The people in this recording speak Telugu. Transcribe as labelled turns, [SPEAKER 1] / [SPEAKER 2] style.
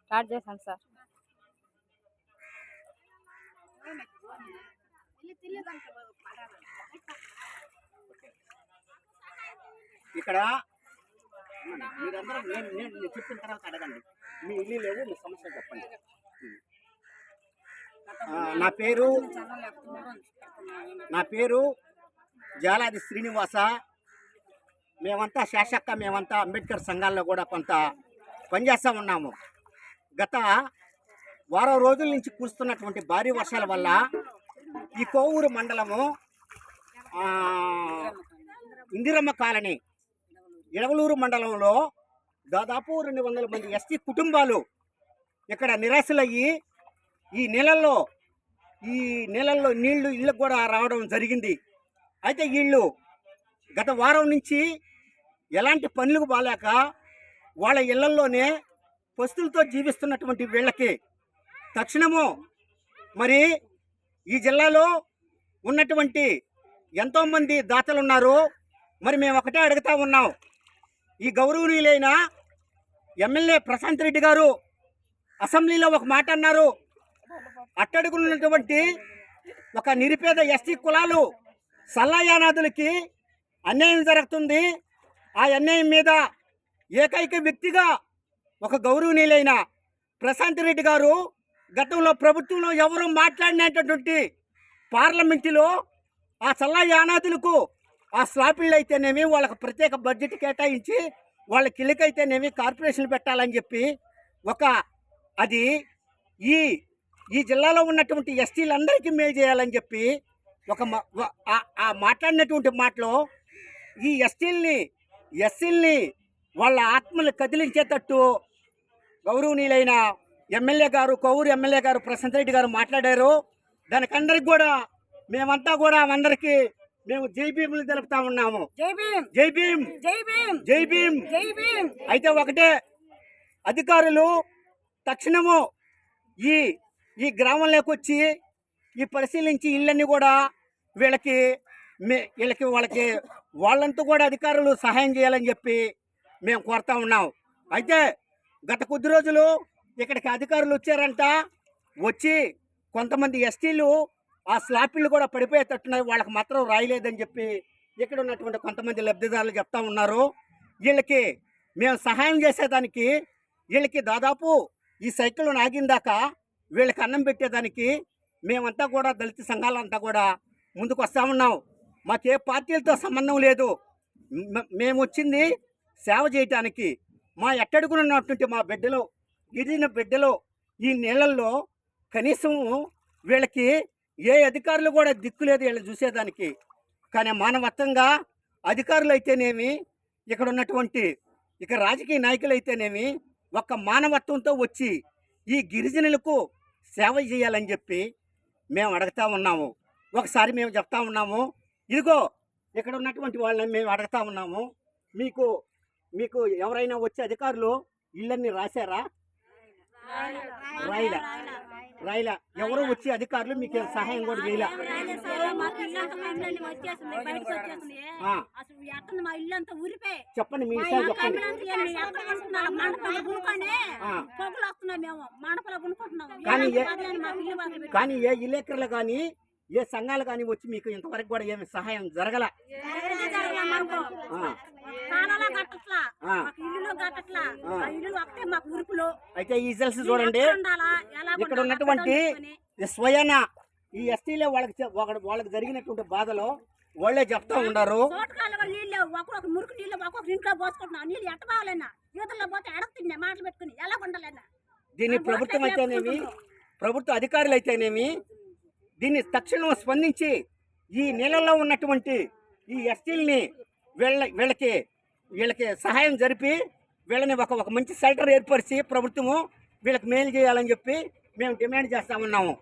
[SPEAKER 1] స్టార్ట్ చేశాను సార్.
[SPEAKER 2] ఇక్కడ మీరందరూ నేను చెప్పిన తర్వాత అడగండి. మీ ఇల్లు లేవు, మీ సమస్య చెప్పండి. నా పేరు జాలాది శ్రీనివాస. మేమంతా శాసక్క, మేమంతా అంబేద్కర్ సంఘాల్లో కూడా కొంత పనిచేస్తూ ఉన్నాము. గత వారం రోజుల నుంచి కురుస్తున్నటువంటి భారీ వర్షాల వల్ల ఈ కోవూరు మండలము ఇందిరమ్మ కాలనీ ఎడవలూరు మండలంలో దాదాపు 200 మంది ఎస్టీ కుటుంబాలు ఇక్కడ నిరాశలయ్యి ఈ నీళ్ళల్లో నీళ్లు ఇళ్ళకు కూడా రావడం జరిగింది. అయితే వీళ్ళు గత వారం నుంచి ఎలాంటి పనులకు బాలేక వాళ్ళ ఇళ్లల్లోనే పస్తులతో జీవిస్తున్నటువంటి వీళ్ళకి తక్షణము మరి ఈ జిల్లాలో ఉన్నటువంటి ఎంతోమంది దాతలు ఉన్నారు. మరి మేము ఒకటే అడుగుతా ఉన్నాం. ఈ గౌరవనీయులైన ఎమ్మెల్యే ప్రశాంత్ రెడ్డి గారు అసెంబ్లీలో ఒక మాట అన్నారు. అట్టడుగున్నటువంటి ఒక నిరుపేద ఎస్టీ కులాలు సల్లాయానాదులకి అన్యాయం జరుగుతుంది. ఆ అన్యాయం మీద ఏకైక వ్యక్తిగా ఒక గౌరవనీయులైన ప్రశాంత్ రెడ్డి గారు గతంలో ప్రభుత్వంలో ఎవరు మాట్లాడినటువంటి పార్లమెంటులో ఆ సల్లాయానాదులకు ఆ స్లాపిళ్ళు అయితేనేమి వాళ్ళకు ప్రత్యేక బడ్జెట్ కేటాయించి వాళ్ళ కిళ్ళకైతేనేమి కార్పొరేషన్లు పెట్టాలని చెప్పి అది ఈ జిల్లాలో ఉన్నటువంటి ఎస్టీలందరికీ మేలు చేయాలని చెప్పి మాట్లాడినటువంటి మాటలో ఈ ఎస్సీల్ని వాళ్ళ ఆత్మలు కదిలించేటట్టు గౌరవనీయులైన ఎమ్మెల్యే గారు, కోవూరు ఎమ్మెల్యే గారు ప్రశాంత్ రెడ్డి గారు మాట్లాడారు. దానికందరికి కూడా మేమంతా కూడా అందరికీ మేము జై భీములు తెలుపుతా ఉన్నాము. జై భీమ్, జై భీమ్, జై భీమ్, జై భీమ్, జై భీమ్. అయితే ఒకటే, అధికారులు తక్షణము ఈ గ్రామంలోకి వచ్చి ఈ పరిశీలించి ఇళ్ళన్నీ కూడా వాళ్ళంతా కూడా అధికారులు సహాయం చేయాలని చెప్పి మేము కోరుతా ఉన్నాం. అయితే గత కొద్ది రోజులు ఇక్కడికి అధికారులు వచ్చారంట. వచ్చి కొంతమంది ఎస్టీలు ఆ స్లాపిళ్ళు కూడా పడిపోయేటట్టున్నాయి, వాళ్ళకి మాత్రం రాయలేదని చెప్పి ఇక్కడ ఉన్నటువంటి కొంతమంది లబ్ధిదారులు చెప్తా ఉన్నారు. వీళ్ళకి మేము సహాయం చేసేదానికి వీళ్ళకి దాదాపు ఈ సైకిల్ ఆగిందాక వీళ్ళకి అన్నం పెట్టేదానికి మేమంతా కూడా దళిత సంఘాలంతా కూడా ముందుకు వస్తూ ఉన్నాం. మాకే పార్టీలతో సంబంధం లేదు. మేము వచ్చింది సేవ చేయటానికి. మా ఎట్టడుగునున్నటువంటి మా బిడ్డలు, గిరిజన బిడ్డలు ఈ నీళ్ళల్లో కనీసం వీళ్ళకి ఏ అధికారులు కూడా దిక్కులేదు వీళ్ళు చూసేదానికి. కానీ మానవత్వంగా అధికారులు అయితేనేమి, ఇక్కడ ఉన్నటువంటి రాజకీయ నాయకులు అయితేనేమి ఒక్క మానవత్వంతో వచ్చి ఈ గిరిజనులకు సేవ చేయాలని చెప్పి మేము అడుగుతా ఉన్నాము. ఒకసారి మేము చెప్తా ఉన్నాము, ఇదిగో ఇక్కడ ఉన్నటువంటి వాళ్ళని మేము అడుగుతా ఉన్నాము, మీకు ఎవరైనా వచ్చే అధికారులు ఇళ్ళన్నీ రాశారా? రాయిలా. ఎవరు వచ్చే అధికారులు మీకు సహాయం కూడా చేయలే. చెప్పండి, మీ విషయాలు చెప్పండి. కానీ ఏ విలేకరులు కానీ ఏ సంఘాలు కానీ వచ్చి మీకు ఇంతవరకు కూడా ఏమి సహాయం జరగల. అయితే ఈ సెల్స్ చూడండి, ఇక్కడ ఉన్నటువంటి స్వయాన ఈ ఎస్టీలో వాళ్ళకి జరిగినటువంటి బాధలో వాళ్ళే చెప్తా ఉన్నారు. దీన్ని ప్రభుత్వం అయితేనేమి, ప్రభుత్వ అధికారులు అయితేనేమి దీన్ని తక్షణం స్పందించి ఈ నీళ్ళల్లో ఉన్నటువంటి ఈ ఎస్టీల్ని వీళ్ళకి సహాయం జరిపి వీళ్ళని ఒక మంచి షెల్టర్ ఏర్పరిచి ప్రభుత్వము వీళ్ళకి మేలు చేయాలని చెప్పి మేము డిమాండ్ చేస్తా ఉన్నాము.